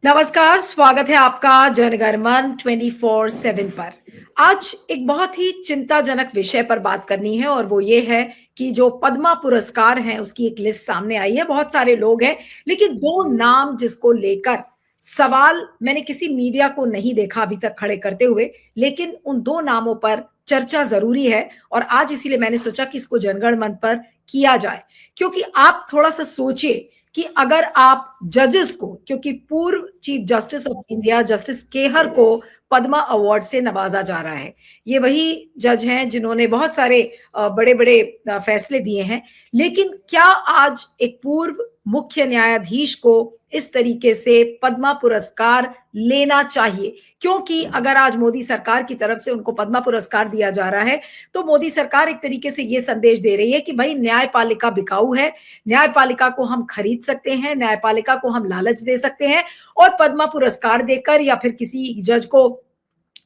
नमस्कार, स्वागत है आपका जनगणमन 24/7 पर। आज एक बहुत ही चिंताजनक विषय पर बात करनी है और वो ये है कि जो पद्मा पुरस्कार हैं उसकी एक लिस्ट सामने आई है। बहुत सारे लोग हैं, लेकिन दो नाम जिसको लेकर सवाल मैंने किसी मीडिया को नहीं देखा अभी तक खड़े करते हुए, लेकिन उन दो नामों पर चर्चा जरूरी है और आज इसीलिए मैंने सोचा कि इसको जनगणमन पर किया जाए। क्योंकि आप थोड़ा सा सोचिए कि अगर आप जजेस को, क्योंकि पूर्व chief justice of India justice Kehar को पद्मा अवार्ड से नवाजा जा रहा है। ये वही जज हैं जिन्होंने बहुत सारे बड़े बड़े फैसले दिए हैं, लेकिन क्या आज एक पूर्व मुख्य न्यायाधीश को इस तरीके से पद्मा पुरस्कार लेना चाहिए? क्योंकि अगर आज मोदी सरकार की तरफ से उनको पद्मा पुरस्कार दिया जा रहा है तो मोदी सरकार एक तरीके से ये संदेश दे रही है कि भाई न्यायपालिका बिकाऊ है, न्यायपालिका को हम खरीद सकते हैं, न्यायपालिका को हम लालच दे सकते हैं और पद्मा पुरस्कार देकर या फिर किसी जज को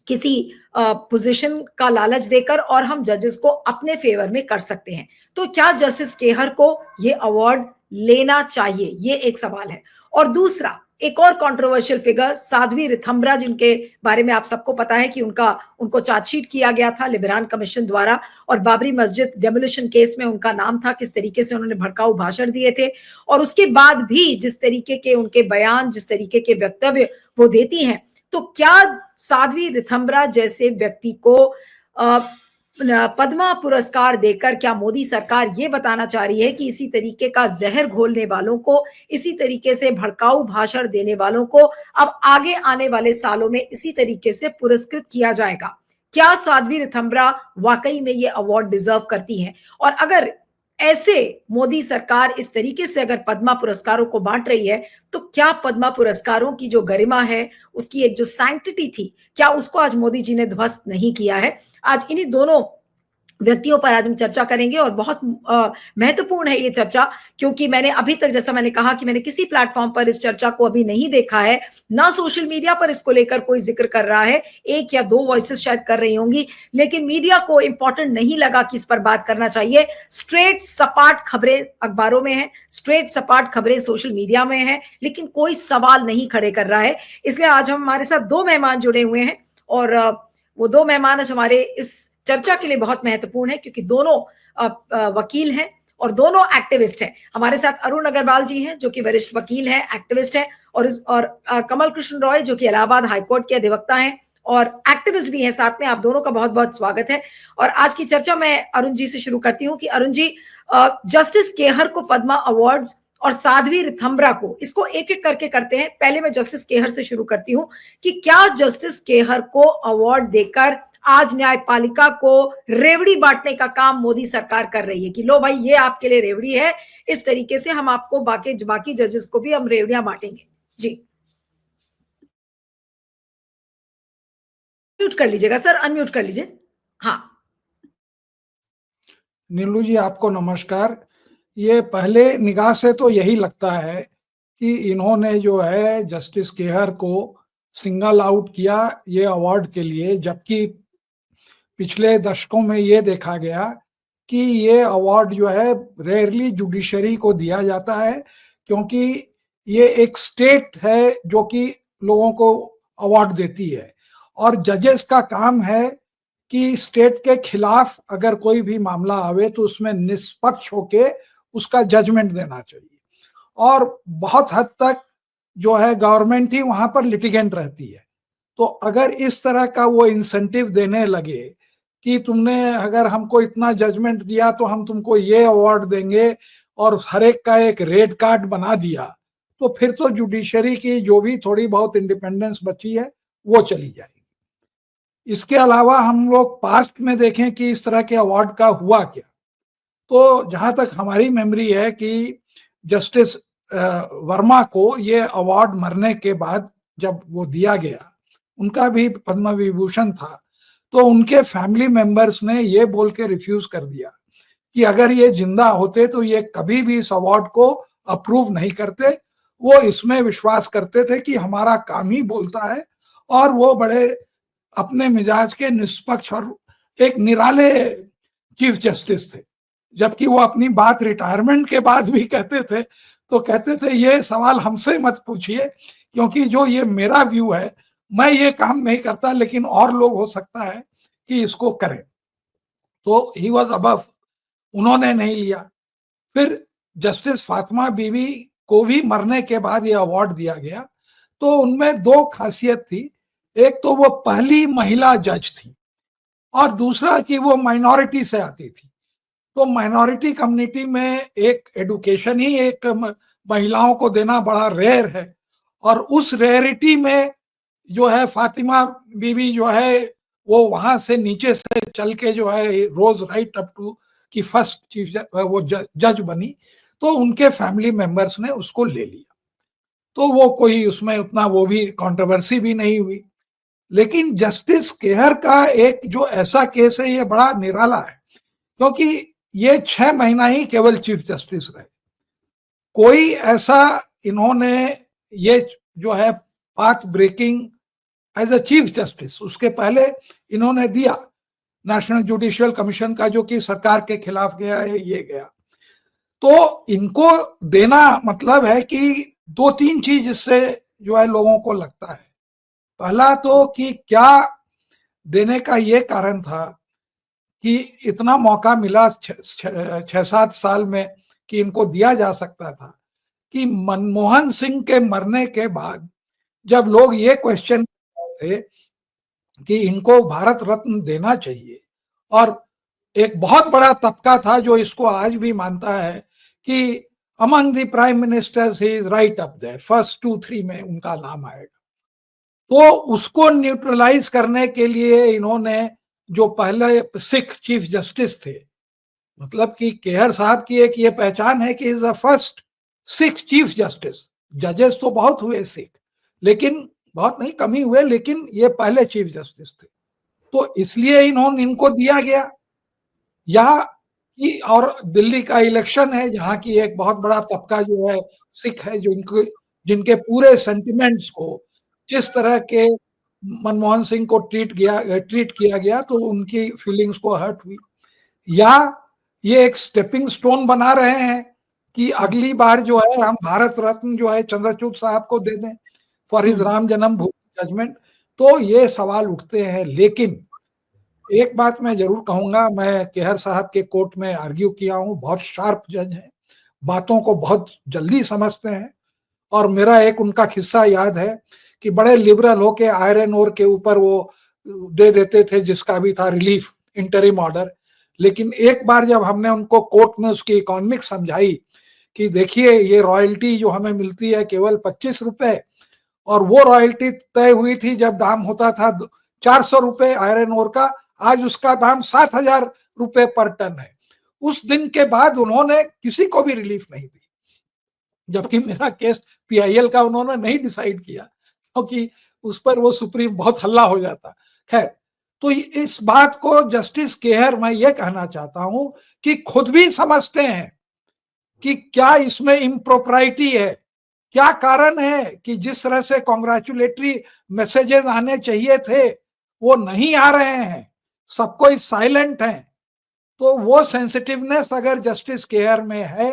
किसी पोजीशन का लालच देकर और हम जजेस को अपने फेवर में कर सकते हैं। तो क्या जस्टिस केहर को ये अवार्ड लेना चाहिए? ये एक सवाल है। और दूसरा, एक और कंट्रोवर्शियल फिगर साध्वी रिथम्बरा, जिनके बारे में आप सबको पता है कि उनको चार्जशीट किया गया था लिबरान कमीशन द्वारा और बाबरी मस्जिद डेमोलिशन केस में उनका नाम था, किस तरीके से उन्होंने भड़काऊ भाषण दिए थे और उसके बाद भी जिस तरीके के उनके बयान, जिस तरीके के वक्तव्य वो देती हैं, तो क्या साध्वी रिथम्बरा जैसे व्यक्ति को पद्मा पुरस्कार देकर क्या मोदी सरकार ये बताना चाह रही है कि इसी तरीके का जहर घोलने वालों को, इसी तरीके से भड़काऊ भाषण देने वालों को अब आगे आने वाले सालों में इसी तरीके से पुरस्कृत किया जाएगा? क्या साध्वी रिथम्बरा वाकई में ये अवार्ड डिजर्व करती हैं? और अगर ऐसे मोदी सरकार इस तरीके से अगर पद्मा पुरस्कारों को बांट रही है तो क्या पद्मा पुरस्कारों की जो गरिमा है, उसकी एक जो सैंक्टिटी थी, क्या उसको आज मोदी जी ने ध्वस्त नहीं किया है? आज इन्हीं दोनों व्यक्तियों पर आज हम चर्चा करेंगे और बहुत महत्वपूर्ण है ये चर्चा, क्योंकि मैंने अभी तक, जैसा मैंने कहा कि मैंने किसी प्लेटफॉर्म पर इस चर्चा को अभी नहीं देखा है, ना सोशल मीडिया पर इसको लेकर कोई जिक्र कर रहा है। एक या दो वॉइसेस शायद कर रही होंगी, लेकिन मीडिया को इंपॉर्टेंट नहीं लगा कि इस पर बात करना चाहिए। स्ट्रेट सपाट खबरें अखबारों में है, स्ट्रेट सपाट खबरें सोशल मीडिया में है, लेकिन कोई सवाल नहीं खड़े कर रहा है। इसलिए आज हमारे साथ दो मेहमान जुड़े हुए हैं और वो दो मेहमान आज हमारे इस चर्चा के लिए बहुत महत्वपूर्ण है, क्योंकि दोनों वकील हैं और दोनों एक्टिविस्ट हैं। हमारे साथ अरुण अग्रवाल जी हैं जो कि वरिष्ठ वकील हैं, एक्टिविस्ट हैं, और कमल कृष्ण रॉय जो कि इलाहाबाद हाईकोर्ट के अधिवक्ता हैं और एक्टिविस्ट भी हैं साथ में। आप दोनों का बहुत बहुत स्वागत है। और आज की चर्चा मैं अरुण जी से शुरू करती हूँ कि अरुण जी, जस्टिस केहर को पद्मा अवार्ड्स और साध्वी रिथम्बरा को, इसको एक एक करके करते हैं। पहले मैं जस्टिस केहर से शुरू करती हूँ कि क्या जस्टिस केहर को अवार्ड देकर आज न्यायपालिका को रेवड़ी बांटने का काम मोदी सरकार कर रही है कि लो भाई ये आपके लिए रेवड़ी है, इस तरीके से हम आपको बाकी जजेस को भी हम रेवड़ियां बांटेंगे? जी, म्यूट कर लीजिएगा सर, अनम्यूट कर लीजिए। हाँ। नीलू जी, आपको नमस्कार। ये पहले निगाह से तो यही लगता है कि इन्होंने जो है जस्टिस केहर को सिंगल आउट किया ये अवार्ड के लिए, जबकि पिछले दशकों में ये देखा गया कि ये अवार्ड जो है रेयरली जुडिशरी को दिया जाता है, क्योंकि ये एक स्टेट है जो कि लोगों को अवार्ड देती है और जजेस का काम है कि स्टेट के खिलाफ अगर कोई भी मामला आवे तो उसमें निष्पक्ष होके उसका जजमेंट देना चाहिए। और बहुत हद तक जो है गवर्नमेंट ही वहां पर लिटिगेंट रहती है। तो अगर इस तरह का वो इंसेंटिव देने लगे कि तुमने अगर हमको इतना जजमेंट दिया तो हम तुमको ये अवार्ड देंगे और हर एक का एक रेड कार्ड बना दिया, तो फिर तो जुडिशरी की जो भी थोड़ी बहुत इंडिपेंडेंस बची है वो चली जाएगी। इसके अलावा हम लोग पास्ट में देखें कि इस तरह के अवार्ड का हुआ क्या, तो जहां तक हमारी मेमोरी है कि जस्टिस वर्मा को ये अवार्ड मरने के बाद जब वो दिया गया, उनका भी पद्म विभूषण था, तो उनके फैमिली मेंबर्स ने ये बोल के रिफ्यूज कर दिया कि अगर ये जिंदा होते तो ये कभी भी इस अवार्ड को अप्रूव नहीं करते। वो इसमें विश्वास करते थे कि हमारा काम ही बोलता है, और वो बड़े अपने मिजाज के निष्पक्ष और एक निराले चीफ जस्टिस थे। जबकि वो अपनी बात रिटायरमेंट के बाद भी कहते थे तो कहते थे ये सवाल हमसे मत पूछिए, क्योंकि जो ये मेरा व्यू है, मैं ये काम नहीं करता, लेकिन और लोग हो सकता है कि इसको करें। तो ही वाज अबव, उन्होंने नहीं लिया। फिर जस्टिस फातिमा बीवी को भी मरने के बाद ये अवार्ड दिया गया। तो उनमें दो खासियत थी, एक तो वो पहली महिला जज थी और दूसरा कि वो माइनॉरिटी से आती थी। तो माइनॉरिटी कम्युनिटी में एक एडुकेशन ही एक महिलाओं को देना बड़ा रेयर है, और उस रेयरिटी में जो है फातिमा बीवी जो है वो वहां से नीचे से चल के जो है रोज राइट अप टू की फर्स्ट चीफ वो जज बनी। तो उनके फैमिली मेंबर्स ने उसको ले लिया, तो वो कोई उसमें उतना वो भी कंट्रोवर्सी भी नहीं हुई। लेकिन जस्टिस केहर का एक जो ऐसा केस है ये बड़ा निराला है, क्योंकि ये 6 महीना ही केवल चीफ जस्टिस रहे। कोई ऐसा इन्होंने ये जो है path breaking as a chief justice, उसके पहले इन्होंने दिया नेशनल जुडिशियल कमीशन का, जो कि सरकार के खिलाफ गया है, ये गया। तो इनको देना मतलब है कि दो तीन चीज इससे जो है लोगों को लगता है। पहला तो कि क्या देने का ये कारण था कि इतना मौका मिला 6-7 साल में कि इनको दिया जा सकता था, कि मनमोहन सिंह के मरने के बाद जब लोग ये क्वेश्चन थे कि इनको भारत रत्न देना चाहिए, और एक बहुत बड़ा तबका था जो इसको आज भी मानता है कि among the prime ministers he is right up there, first 2-3 में उनका नाम आएगा। तो उसको न्यूट्रलाइज करने के लिए इन्होंने जो पहले सिख चीफ जस्टिस थे, मतलब कि केहर साहब की एक ये पहचान है कि is the first Sikh chief justice. जजेस तो बहुत हुए सिख, लेकिन बहुत नहीं, कम ही हुए, लेकिन ये पहले चीफ जस्टिस थे। तो इसलिए इनको दिया गया। या कि और दिल्ली का इलेक्शन है जहाँ की एक बहुत बड़ा तबका जो है सिख है, जो इनको जिनके पूरे सेंटिमेंट्स को जिस तरह के मनमोहन सिंह को ट्रीट किया गया, तो उनकी फीलिंग्स को हर्ट हुई। या ये एक स्टेपिंग स्टोन बना रहे हैं कि अगली बार जो है हम भारत रत्न जो है चंद्रचूड़ साहब को दे दें for his Ram Janmabhoomi judgement. तो ये सवाल उठते हैं। लेकिन एक बात मैं जरूर कहूंगा, मैं केहर साहब के कोर्ट में आर्ग्यू किया हूं, बहुत शार्प जज हैं, बातों को बहुत जल्दी समझते हैं। और मेरा एक उनका किस्सा याद है कि बड़े लिबरल होके आयरन ओर के ऊपर वो दे देते थे जिसका भी था रिलीफ, इंटरिम ऑर्डर। लेकिन एक बार जब हमने उनको कोर्ट में उसकी इकोनॉमिक्स समझाई कि देखिए ये रॉयल्टी जो हमें मिलती है केवल 25 रुपए, और वो रॉयल्टी तय हुई थी जब दाम होता था 400 रुपए आयरन ओर का, आज उसका दाम 7,000 रुपए पर टन है। उस दिन के बाद उन्होंने किसी को भी रिलीफ नहीं दी, जबकि मेरा केस पीआईएल का उन्होंने नहीं डिसाइड किया, क्योंकि उस पर वो सुप्रीम बहुत हल्ला हो जाता। खैर, तो इस बात को जस्टिस केहर, मैं ये कहना चाहता हूं कि खुद भी समझते हैं कि क्या इसमें इम्प्रोप्राइटी है, क्या कारण है कि जिस तरह से कॉन्ग्रेचुलेटरी मैसेजेस आने चाहिए थे वो नहीं आ रहे हैं, सब कोई साइलेंट है। तो वो सेंसिटिवनेस अगर जस्टिस केयर में है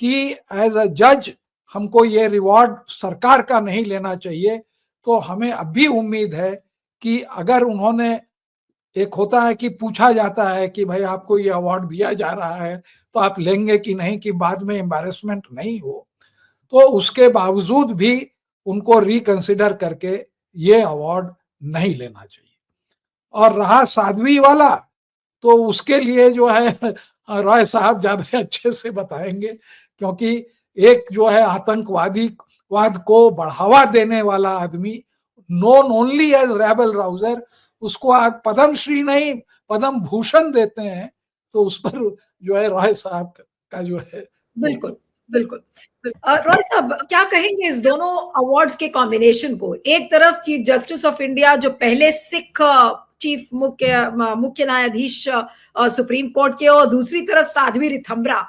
कि एज अ जज हमको ये रिवॉर्ड सरकार का नहीं लेना चाहिए, तो हमें अब भी उम्मीद है कि अगर उन्होंने, एक होता है कि पूछा जाता है कि भाई आपको ये अवार्ड दिया जा रहा है तो आप लेंगे कि नहीं, कि बाद में एम्बैरेसमेंट नहीं हो, तो उसके बावजूद भी उनको रिकंसिडर करके ये अवार्ड नहीं लेना चाहिए। और रहा साध्वी वाला, तो उसके लिए जो है रॉय साहब ज्यादा अच्छे से बताएंगे, क्योंकि एक जो है आतंकवादी वाद को बढ़ावा देने वाला आदमी, नोन ओनली एज रेबल राउजर, उसको आप पद्म श्री नहीं पद्म भूषण देते हैं, तो उस पर जो है रॉय साहब का जो है वो। बिल्कुल, बिल्कुल। रॉय साहब क्या कहेंगे इस दोनों अवार्ड्स के कॉम्बिनेशन को? एक तरफ चीफ जस्टिस ऑफ इंडिया जो पहले सिख चीफ मुख्य न्यायाधीश सुप्रीम कोर्ट के, और दूसरी तरफ साध्वी रिथम्बरा,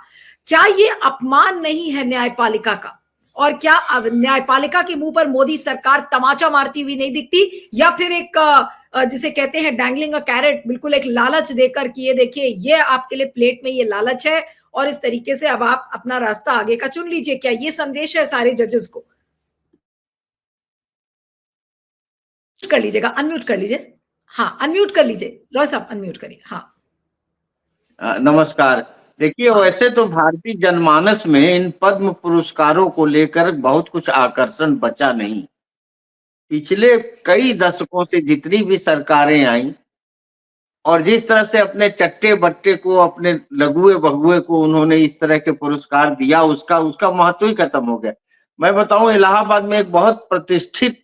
क्या ये अपमान नहीं है न्यायपालिका का? और क्या अब न्यायपालिका के मुंह पर मोदी सरकार तमाचा मारती हुई नहीं दिखती, या फिर एक जिसे कहते हैं डैंगलिंग अ कैरेट, बिल्कुल एक लालच देकर कि ये देखिए ये आपके लिए प्लेट में ये लालच है और इस तरीके से अब आप अपना रास्ता आगे का चुन लीजिए। क्या ये संदेश है सारे जजेस को? कर लीजिएगा, अनम्यूट कर लीजिए। हाँ, अनम्यूट कर लीजिए, रॉय साहब अनम्यूट करिए। हाँ नमस्कार। देखिए, हाँ वैसे तो भारतीय जनमानस में इन पद्म पुरस्कारों को लेकर बहुत कुछ आकर्षण बचा नहीं। पिछले कई दशकों से जितनी भी सरकारें आई और जिस तरह से अपने चट्टे बट्टे को, अपने लघुए बगुए को उन्होंने इस तरह के पुरस्कार दिया, उसका उसका महत्व ही खत्म हो गया। मैं बताऊं, इलाहाबाद में एक बहुत प्रतिष्ठित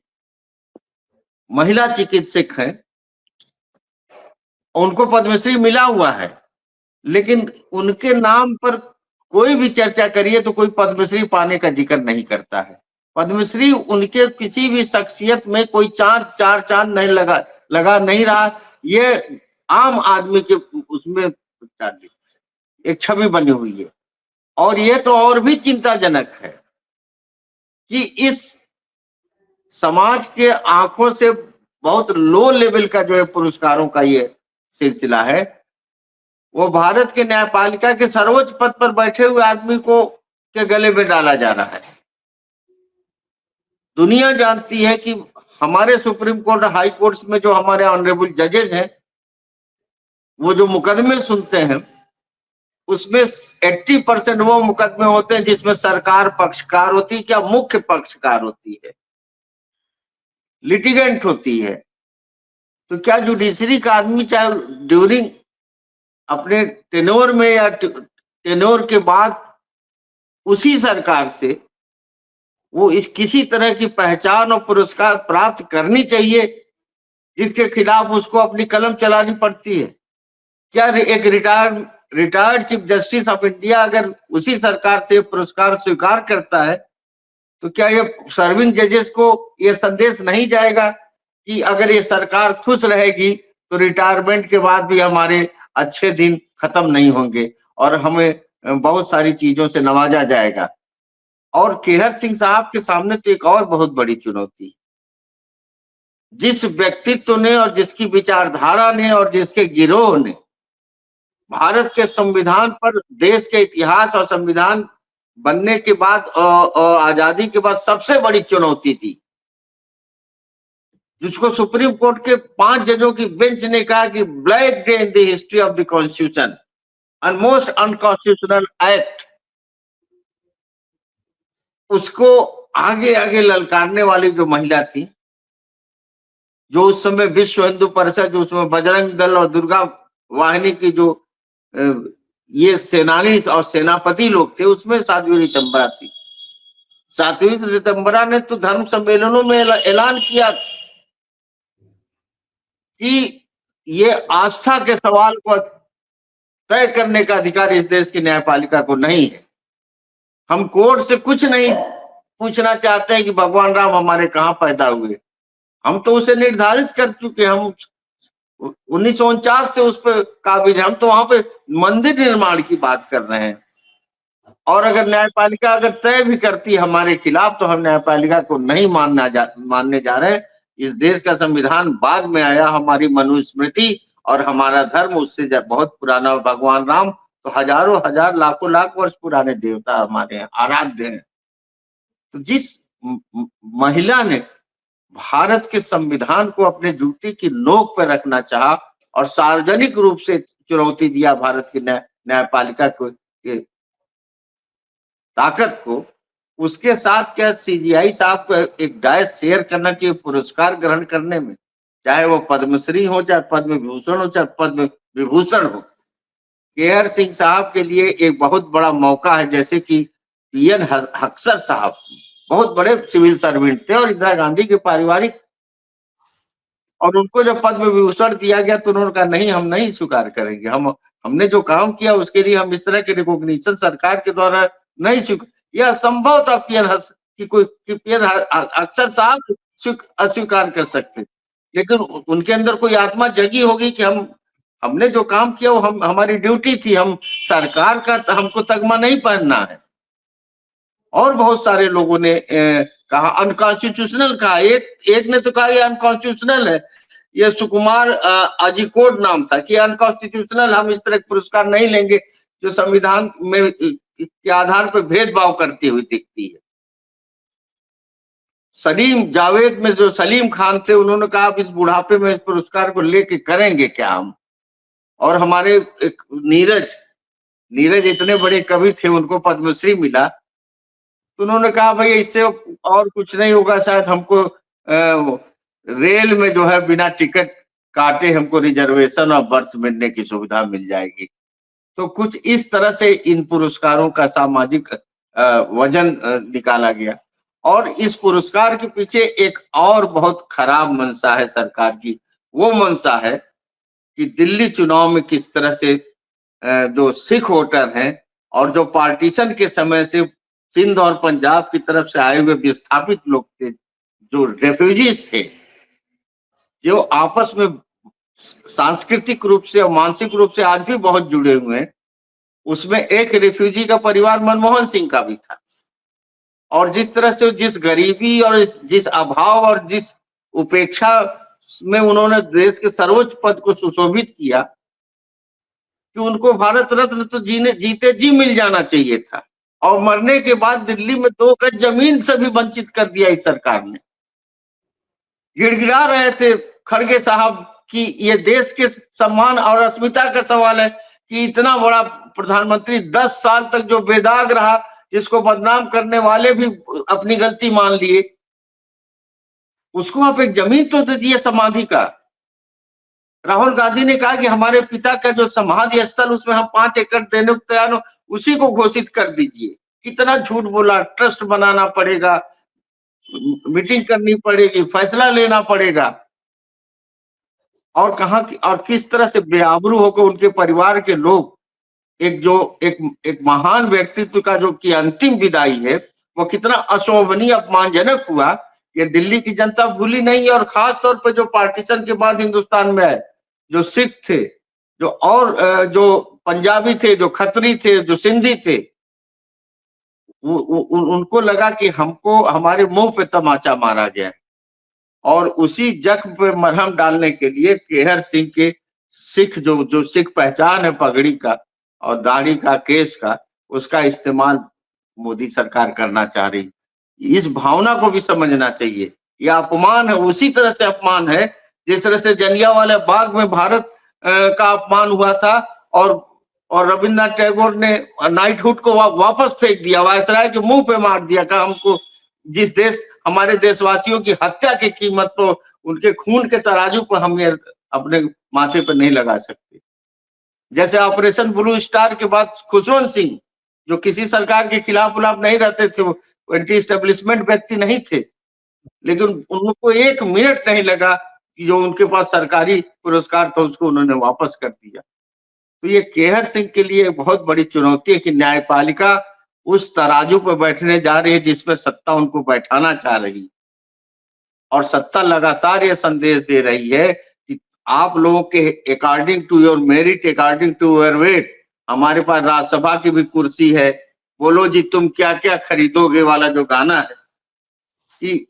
महिला चिकित्सक है, उनको पद्मश्री मिला हुआ है, लेकिन उनके नाम पर कोई भी चर्चा करिए तो कोई पद्मश्री पाने का जिक्र नहीं करता है। पद्मश्री उनके किसी भी शख्सियत में कोई चार चांद नहीं लगा नहीं रहा। ये आम आदमी के उसमें एक छवि बनी हुई है। और ये तो और भी चिंताजनक है कि इस समाज के आंखों से बहुत लो लेवल का जो है पुरस्कारों का ये सिलसिला है, वो भारत के न्यायपालिका के सर्वोच्च पद पर बैठे हुए आदमी को के गले में डाला जा रहा है। दुनिया जानती है कि हमारे सुप्रीम कोर्ट, हाई कोर्ट्स में जो हमारे ऑनरेबल जजेस हैं, वो जो मुकदमे सुनते हैं उसमें 80% वो मुकदमे होते हैं जिसमें सरकार पक्षकार होती है, क्या मुख्य पक्षकार होती है, लिटिगेंट होती है। तो क्या जुडिशरी का आदमी चाहे ड्यूरिंग अपने टेन्योर में या टेन्योर के बाद उसी सरकार से वो इस किसी तरह की पहचान और पुरस्कार प्राप्त करनी चाहिए जिसके खिलाफ उसको अपनी कलम चलानी पड़ती है? क्या एक retired chief justice of India अगर उसी सरकार से पुरस्कार स्वीकार करता है तो क्या ये सर्विंग जजेस को ये संदेश नहीं जाएगा कि अगर ये सरकार खुश रहेगी तो रिटायरमेंट के बाद भी हमारे अच्छे दिन खत्म नहीं होंगे और हमें बहुत सारी चीजों से नवाजा जाएगा? और केहर सिंह साहब के सामने तो एक और बहुत बड़ी चुनौती, जिस व्यक्तित्व ने और जिसकी विचारधारा ने और जिसके गिरोह ने भारत के संविधान पर, देश के इतिहास और संविधान बनने के बाद और आजादी के बाद सबसे बड़ी चुनौती थी, जिसको सुप्रीम कोर्ट के 5 जजों की बेंच ने कहा कि black day in the history of the constitution and most unconstitutional act, उसको आगे आगे ललकारने वाली जो महिला थी, जो उस समय विश्व हिंदू परिषद, जो उसमें बजरंग दल और दुर्गा वाहिनी की जो ये सेनानी और सेनापति लोग थे, उसमें साध्वी रितंबरा थी। साध्वी रितंबरा ने तो धर्म सम्मेलनों में ऐलान किया कि ये आस्था के सवाल को तय करने का अधिकार इस देश की न्यायपालिका को नहीं है। हम कोर्ट से कुछ नहीं पूछना चाहते हैं कि भगवान राम हमारे कहाँ पैदा हुए, हम तो उसे निर्धारित कर चुके। हम 1949 से उस पर काबिज, हम तो वहां पे मंदिर निर्माण की बात कर रहे हैं। और अगर न्यायपालिका अगर तय भी करती है हमारे खिलाफ तो हम न्यायपालिका को नहीं मानने जा रहे हैं। इस देश का संविधान बाद में आया, हमारी मनुस्मृति और हमारा धर्म उससे बहुत पुराना। भगवान राम तो हजारों हजार लाखों लाख वर्ष पुराने देवता हमारे यहाँ आराध्य हैं। तो जिस महिला ने भारत के संविधान को अपने जूते की नोक पर रखना चाहा और सार्वजनिक रूप से चुनौती दिया भारत की न्यायपालिका को, ताकत को, उसके साथ क्या सीजीआई साहब को एक डायस शेयर करना चाहिए पुरस्कार ग्रहण करने में, चाहे वो पद्मश्री हो, चाहे पद्म भूषण हो, चाहे पद्म विभूषण हो। केहर सिंह साहब के लिए एक बहुत बड़ा मौका है, जैसे कि पीएन अक्सर साहब बहुत बड़े सिविल सर्वेंट थे और इंदिरा गांधी के पारिवारिक, और उनको जब पद्म विभूषण दिया गया तो उन्होंने कहा नहीं, हम नहीं स्वीकार करेंगे, हमने जो काम किया उसके लिए हम इस तरह के रिकॉग्निशन सरकार के द्वारा नहीं स्वीकार। यह असंभव था पीएन अक्सर साहब अस्वीकार कर सकते, लेकिन उनके अंदर कोई आत्मा जगी होगी कि हमने जो काम किया वो हमारी ड्यूटी थी, हम सरकार का हमको तगमा नहीं पहनना है। और बहुत सारे लोगों ने कहा अनकॉन्स्टिट्यूशनल कहा, एक ने तो कहा ये अनकॉन्स्टिट्यूशनल है, ये सुकुमार अजीकोड नाम था कि अनकॉन्स्टिट्यूशनल, हम इस तरह पुरस्कार नहीं लेंगे जो संविधान में के आधार पर भेदभाव करती हुई दिखती है। सलीम जावेद में जो सलीम खान थे, उन्होंने कहा आप इस बुढ़ापे में इस पुरस्कार को लेके करेंगे क्या हम। और हमारे एक नीरज इतने बड़े कवि थे, उनको पद्मश्री मिला, तो उन्होंने कहा भाई इससे और कुछ नहीं होगा, शायद हमको रेल में जो है बिना टिकट काटे हमको रिजर्वेशन और बर्थ मिलने की सुविधा मिल जाएगी। तो कुछ इस तरह से इन पुरस्कारों का सामाजिक वजन निकाला गया। और इस पुरस्कार के पीछे एक और बहुत खराब मंशा है सरकार की। वो मंशा है कि दिल्ली चुनाव में किस तरह से जो सिख वोटर हैं और जो पार्टीशन के समय से सिंध और पंजाब की तरफ से आए हुए विस्थापित लोग थे, जो रेफ्यूजीज थे, जो आपस में सांस्कृतिक रूप से और मानसिक रूप से आज भी बहुत जुड़े हुए हैं। उसमें एक रिफ्यूजी का परिवार मनमोहन सिंह का भी था। और जिस तरह से जिस गरीबी और जिस अभाव और जिस उपेक्षा में उन्होंने देश के सर्वोच्च पद को सुशोभित किया कि उनको भारत रत्न तो जीते जी मिल जाना चाहिए था, और मरने के बाद दिल्ली में 2 गज जमीन से भी वंचित कर दिया इस सरकार ने। गिड़गिड़ा रहे थे खड़गे साहब कि ये देश के सम्मान और अस्मिता का सवाल है कि इतना बड़ा प्रधानमंत्री 10 साल तक जो बेदाग रहा, जिसको बदनाम करने वाले भी अपनी गलती मान लिए, उसको आप एक जमीन तो दे दिए समाधि का। राहुल गांधी ने कहा कि हमारे पिता का जो समाधि स्थल उसमें हम 5 एकड़ देने को तैयार हो, उसी को घोषित कर दीजिए। कितना झूठ बोला, ट्रस्ट बनाना पड़ेगा, मीटिंग करनी पड़ेगी, फैसला लेना पड़ेगा। और कहा कि और किस तरह से बेआबरू होकर उनके परिवार के लोग एक महान व्यक्तित्व का जो कि अंतिम विदाई है, वो कितना अशोभनीय अपमानजनक हुआ, ये दिल्ली की जनता भूली नहीं है। और खास तौर पर जो पार्टीशन के बाद हिंदुस्तान में आए, जो सिख थे, जो पंजाबी थे, जो खत्री थे, जो सिंधी थे, उनको लगा कि हमको हमारे मुंह पे तमाचा मारा गया है। और उसी जख्म पे मरहम डालने के लिए केहर सिंह के सिख जो सिख पहचान है पगड़ी का और दाढ़ी का, केस का, उसका इस्तेमाल मोदी सरकार करना चाह रही। इस भावना को भी समझना चाहिए। यह अपमान है, उसी तरह से अपमान है जिस तरह से जलियांवाला बाग में भारत का अपमान हुआ था और रविन्द्रनाथ टैगोर ने नाइटहुड को वापस फेंक दिया, वायसराय के मुंह पे मार दिया। कहा हमको जिस देश हमारे देशवासियों की हत्या की कीमत तो उनके खून के तराजू पर हम ये अपने माथे पर नहीं लगा सकते। जैसे ऑपरेशन ब्लू स्टार के बाद खुशवंत सिंह, जो किसी सरकार के खिलाफ नहीं रहते थे, वो एंटी एस्टेब्लिशमेंट व्यक्ति नहीं थे, लेकिन उनको 1 मिनट नहीं लगा कि जो उनके पास सरकारी पुरस्कार था उसको उन्होंने वापस कर दिया। तो ये केहर सिंह के लिए बहुत बड़ी चुनौती है कि न्यायपालिका उस तराजू पर बैठने जा रही है जिसमें सत्ता उनको बैठाना चाह रही, और सत्ता लगातार ये संदेश दे रही है कि आप लोगों के according to your merit, according to your weight, हमारे पास राज्यसभा की भी कुर्सी है, बोलो जी तुम क्या क्या खरीदोगे वाला जो गाना है, कि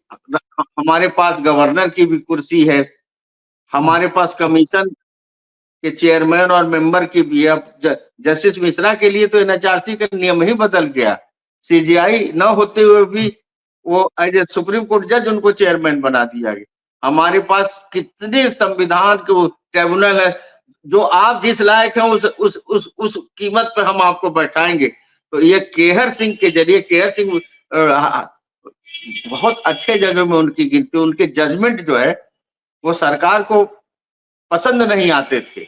हमारे पास गवर्नर की भी कुर्सी है, हमारे पास कमीशन के चेयरमैन और मेंबर की भी है। अब जस्टिस मिश्रा के लिए तो एनएचआरसी का नियम ही बदल गया, सीजीआई न होते हुए भी वो एज ए सुप्रीम कोर्ट जज उनको चेयरमैन बना दिया गया। हमारे पास कितने संविधान के ट्रिब्यूनल है, जो आप जिस लायक हैं उस कीमत पे हम आपको बैठाएंगे। तो ये केहर सिंह के जरिए, केहर सिंह बहुत अच्छे जगह में उनकी गिनती, उनके जजमेंट जो है वो सरकार को पसंद नहीं आते थे,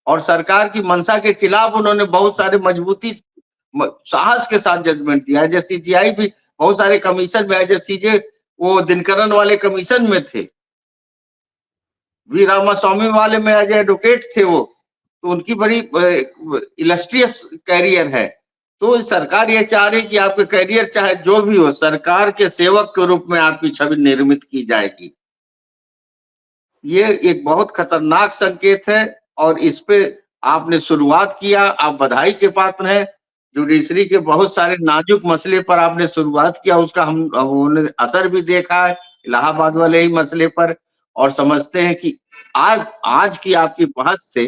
और सरकार की मंशा के खिलाफ उन्होंने बहुत सारे मजबूती साहस के साथ जजमेंट दिया है। जैसे सीजीआई भी बहुत सारे कमीशन में है, जैसे सीजे वो दिनकरन वाले कमीशन में थे, वी रामास्वामी वाले में एज एडवोकेट थे वो, तो उनकी बड़ी इलस्ट्रियस कैरियर है। तो सरकार ये चाह रही कि आपके कैरियर चाहे जो भी हो, सरकार के सेवक के रूप में आपकी छवि निर्मित की जाएगी। ये एक बहुत खतरनाक संकेत है, और इस पे आपने शुरुआत किया, आप बधाई के पात्र हैं। जुडिशरी के बहुत सारे नाजुक मसले पर आपने शुरुआत किया, उसका हमने असर भी देखा है इलाहाबाद वाले ही मसले पर, और समझते हैं कि आज की आपकी बहस से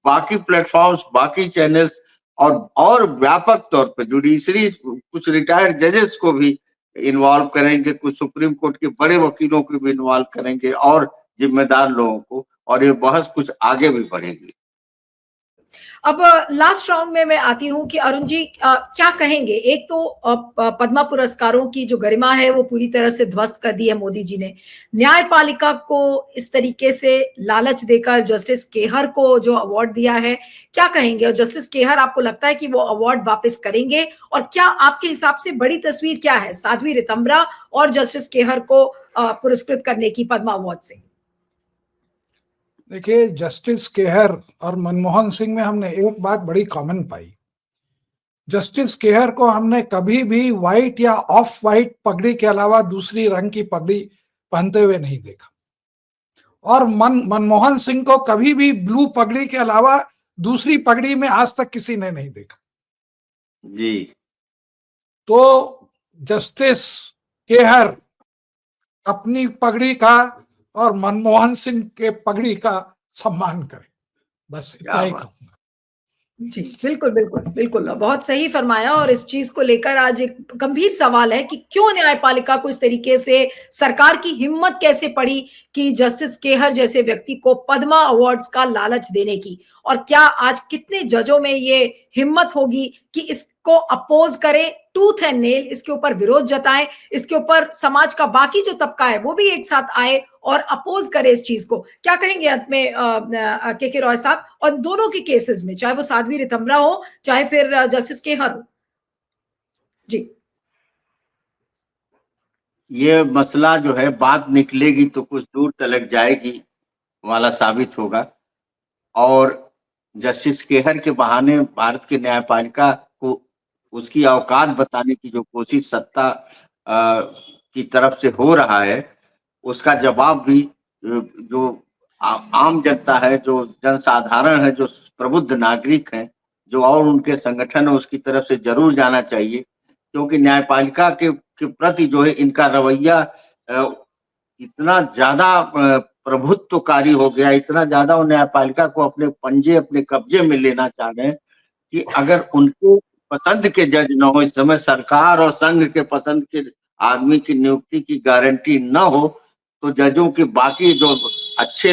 बाकी प्लेटफॉर्म्स, बाकी चैनल्स और व्यापक तौर पे जुडिशरी कुछ रिटायर्ड जजेस को भी इन्वॉल्व करेंगे, कुछ सुप्रीम कोर्ट के बड़े वकीलों को भी इन्वॉल्व करेंगे और जिम्मेदार लोगों को, और ये बहस कुछ आगे भी बढ़ेगी। अब लास्ट राउंड में मैं आती हूँ कि अरुण जी क्या कहेंगे? एक तो पद्मा पुरस्कारों की जो गरिमा है वो पूरी तरह से ध्वस्त कर दी है मोदी जी ने। न्यायपालिका को इस तरीके से लालच देकर जस्टिस केहर को जो अवार्ड दिया है, क्या कहेंगे? और जस्टिस केहर, आपको लगता है कि वो अवार्ड वापस करेंगे? और क्या आपके हिसाब से बड़ी तस्वीर क्या है साध्वी रितंबरा और जस्टिस केहर को पुरस्कृत करने की पद्मा अवार्ड से? देखिए, जस्टिस केहर और मनमोहन सिंह में हमने एक बात बड़ी कॉमन पाई। जस्टिस केहर को हमने कभी भी व्हाइट या ऑफ व्हाइट पगड़ी के अलावा दूसरी रंग की पगड़ी पहनते हुए नहीं देखा, और मनमोहन सिंह को कभी भी ब्लू पगड़ी के अलावा दूसरी पगड़ी में आज तक किसी ने नहीं देखा। जी। तो जस्टिस केहर अपनी पगड़ी का और मनमोहन सिंह के पगड़ी का सम्मान करें, बस इतना ही कहूंगा। जी, बिल्कुल, बिल्कुल, बिल्कुल। बहुत सही फरमाया। और इस चीज़ को लेकर आज एक गंभीर सवाल है कि क्यों न्यायपालिका को इस तरीके से, सरकार की हिम्मत कैसे पड़ी कि जस्टिस केहर जैसे व्यक्ति को पद्मा अवार्ड्स का लालच देने की? और क्या आज कितने जजों में ये हिम्मत होगी कि इसको अपोज करें, टूथ एंड नेल, इसके ऊपर विरोध जताएं, इसके ऊपर समाज का बाकी जो तबका है वो भी एक साथ आए और अपोज करे इस चीज को? क्या कहेंगे अंत में के रॉय साहब? और दोनों के केसेस में, चाहे वो साध्वी रितंबरा हो चाहे फिर जस्टिस केहर हो। जी। ये मसला जो है, बात निकलेगी तो कुछ दूर तलक जाएगी वाला साबित होगा, और जस्टिस केहर के बहाने भारत की न्यायपालिका को उसकी औकात बताने की जो कोशिश सत्ता की तरफ से हो रहा है, उसका जवाब भी जो आम जनता है, जो जनसाधारण है, जो प्रबुद्ध नागरिक हैं, जो और उनके संगठन है, उसकी तरफ से जरूर जाना चाहिए। क्योंकि न्यायपालिका के प्रति जो है इनका रवैया इतना ज्यादा प्रभुत्वकारी हो गया, इतना ज्यादा वो न्यायपालिका को अपने पंजे, अपने कब्जे में लेना चाह रहे हैं कि अगर उनके पसंद के जज न हो, इस समय सरकार और संघ के पसंद के आदमी की नियुक्ति की गारंटी न हो, तो जजों के बाकी जो अच्छे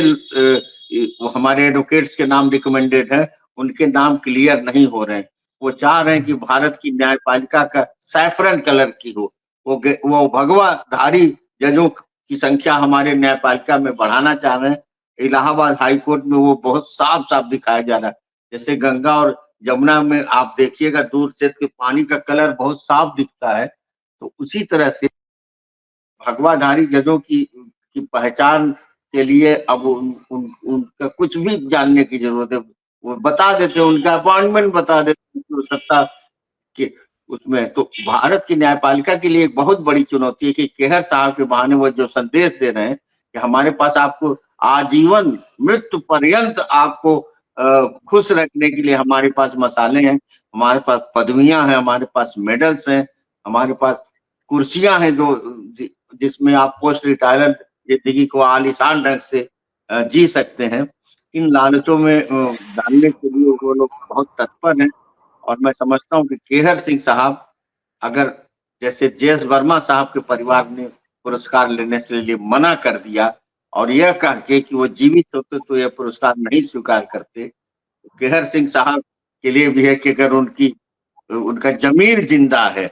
हमारे एडवोकेट्स के नाम रिकमेंडेड है, उनके नाम क्लियर नहीं हो रहे हैं। वो चाह रहे हैं कि भारत की न्यायपालिका का सैफरन कलर की हो, वो भगवाधारी जजों की संख्या हमारे न्यायपालिका में बढ़ाना चाह रहे हैं। इलाहाबाद हाई कोर्ट में वो बहुत साफ साफ दिखाया जा रहा है। जैसे गंगा और जमुना में आप देखिएगा दूर से कि पानी का कलर बहुत साफ दिखता है, तो उसी तरह से भगवाधारी जजों की पहचान के लिए अब उनका कुछ भी जानने की जरूरत है। वो बता देते हैं, उनका अपॉइंटमेंट बता देते हैं सत्ता के उसमें। तो भारत की न्यायपालिका के लिए एक बहुत बड़ी चुनौती है कि केहर साहब के बहाने वो जो संदेश दे रहे हैं कि हमारे पास आपको आजीवन मृत्यु पर्यंत आपको खुश रखने के लिए हमारे पास मसाले हैं, हमारे पास पदवियां हैं, हमारे पास मेडल्स हैं, हमारे पास कुर्सियां हैं जो जिसमें आप पोस्ट रिटायरमेंट जिंदगी को आलीशान ढंग से जी सकते हैं। इन लालचों में डालने के लिए वो लोग बहुत तत्पर हैं। और मैं समझता हूं कि केहर सिंह साहब, अगर जैसे जेएस वर्मा साहब के परिवार ने पुरस्कार लेने से लिए मना कर दिया और यह कह के कि वो जीवित होते तो यह पुरस्कार नहीं स्वीकार करते, तो केहर सिंह साहब के लिए भी है कि अगर उनका जमीर जिंदा है,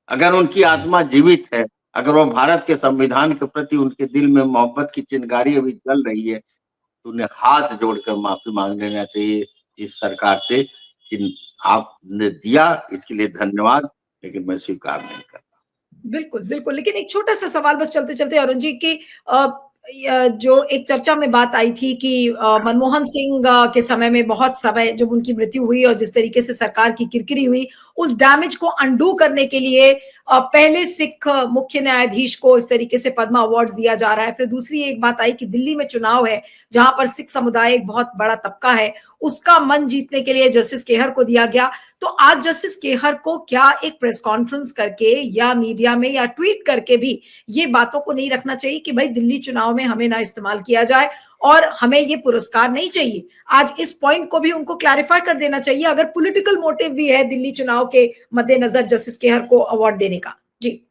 अगर उनकी आत्मा जीवित है, अगर वो भारत के संविधान के प्रति उनके दिल में मोहब्बत की चिंगारी अभी जल रही है, तो उन्हें हाथ जोड़कर माफी मांग लेना चाहिए इस सरकार से कि आपने दिया, इसके लिए धन्यवाद, लेकिन मैं स्वीकार नहीं करता। बिल्कुल, बिल्कुल। लेकिन एक छोटा-सा सवाल बस चलते-चलते अरुण जी की जो एक चर्चा में बात आई थी कि मनमोहन सिंह के समय में बहुत समय जब उनकी मृत्यु हुई और जिस तरीके से सरकार की किरकिरी हुई, उस डैमेज को अंडू करने के लिए पहले सिख मुख्य न्यायाधीश को इस तरीके से पद्मा अवार्ड्स दिया जा रहा है। फिर दूसरी एक बात आई कि दिल्ली में चुनाव है, जहां पर सिख समुदाय एक बहुत बड़ा तबका है, उसका मन जीतने के लिए जस्टिस केहर को दिया गया। तो आज जस्टिस केहर को क्या एक प्रेस कॉन्फ्रेंस करके या मीडिया में या ट्वीट करके भी ये बातों को नहीं रखना चाहिए कि भाई दिल्ली चुनाव में हमें ना इस्तेमाल किया जाए और हमें ये पुरस्कार नहीं चाहिए। आज इस पॉइंट को भी उनको क्लैरिफाई कर देना चाहिए अगर पॉलिटिकल मोटिव भी है दिल्ली चुनाव के मद्देनजर जस्टिस केहर को अवार्ड देने का। जी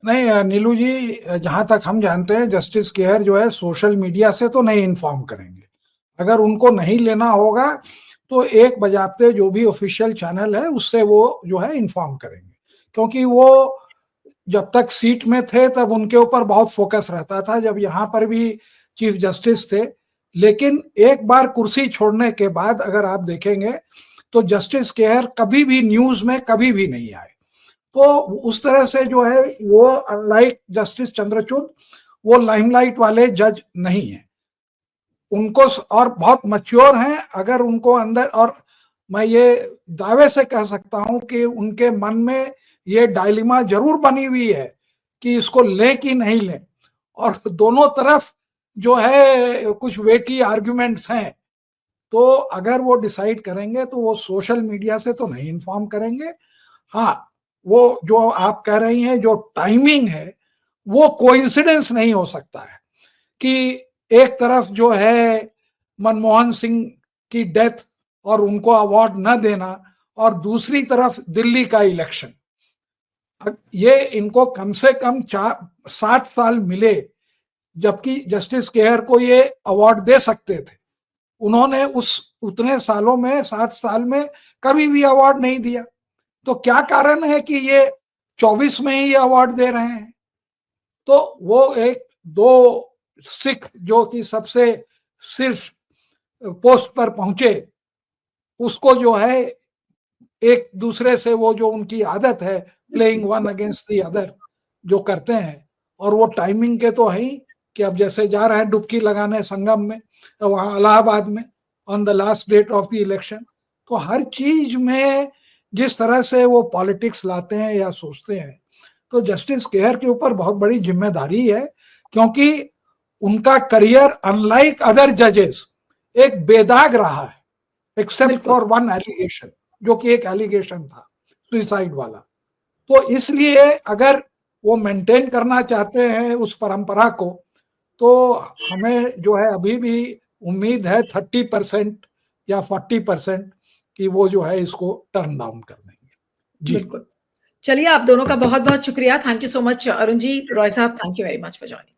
नहीं नीलू जी, जहां तक हम जानते हैं जस्टिस केहर जो है सोशल मीडिया से तो नहीं इन्फॉर्म करेंगे। अगर उनको नहीं लेना होगा तो एक बजाते जो भी ऑफिशियल चैनल है उससे वो जो है इन्फॉर्म करेंगे, क्योंकि वो जब तक सीट में थे तब उनके ऊपर बहुत फोकस रहता था, जब यहाँ पर भी चीफ जस्टिस थे। लेकिन एक बार कुर्सी छोड़ने के बाद अगर आप देखेंगे तो जस्टिस केहर कभी भी न्यूज में कभी भी नहीं आए। तो उस तरह से जो है वो अनलाइक जस्टिस चंद्रचूड़ वो लाइमलाइट वाले जज नहीं है, उनको और बहुत मैच्योर हैं। अगर उनको अंदर, और मैं ये दावे से कह सकता हूं कि उनके मन में ये डायलिमा जरूर बनी हुई है कि इसको लें कि नहीं लें, और दोनों तरफ जो है कुछ वेटी आर्ग्यूमेंट्स हैं। तो अगर वो डिसाइड करेंगे तो वो सोशल मीडिया से तो नहीं इन्फॉर्म करेंगे। हाँ, वो जो आप कह रही हैं जो टाइमिंग है वो कोइंसिडेंस नहीं हो सकता है कि एक तरफ जो है मनमोहन सिंह की डेथ और उनको अवार्ड न देना और दूसरी तरफ दिल्ली का इलेक्शन। ये इनको कम से कम 7 साल मिले, जबकि जस्टिस केहर को ये अवार्ड दे सकते थे। उन्होंने उस उतने सालों में 7 साल में कभी भी अवार्ड नहीं दिया। तो क्या कारण है कि ये 24 में ही अवार्ड दे रहे हैं? तो वो एक दो सिख जो कि सबसे शीर्ष पोस्ट पर पहुंचे, उसको जो है एक दूसरे से वो जो उनकी आदत है playing one against the other जो करते हैं, और वो टाइमिंग के तो है ही कि अब जैसे जा रहे हैं डुबकी लगाने संगम में वहां इलाहाबाद में on the last date of the election. तो हर चीज में जिस तरह से वो पॉलिटिक्स लाते हैं या सोचते हैं, तो जस्टिस केहर के ऊपर बहुत बड़ी जिम्मेदारी है, क्योंकि उनका करियर अनलाइक अदर जजेस एक बेदाग रहा है, एक्सेप्ट फॉर वन एलिगेशन, जो कि एक एलिगेशन था सुसाइड वाला। तो इसलिए अगर वो मेंटेन करना चाहते हैं उस परंपरा को, तो हमें जो है अभी भी उम्मीद है 30% या 40% कि वो जो है इसको टर्न डाउन कर देंगे। जी बिल्कुल। चलिए, आप दोनों का बहुत बहुत शुक्रिया। Thank you so much Arun ji, Roy साहब, thank you very much for joining.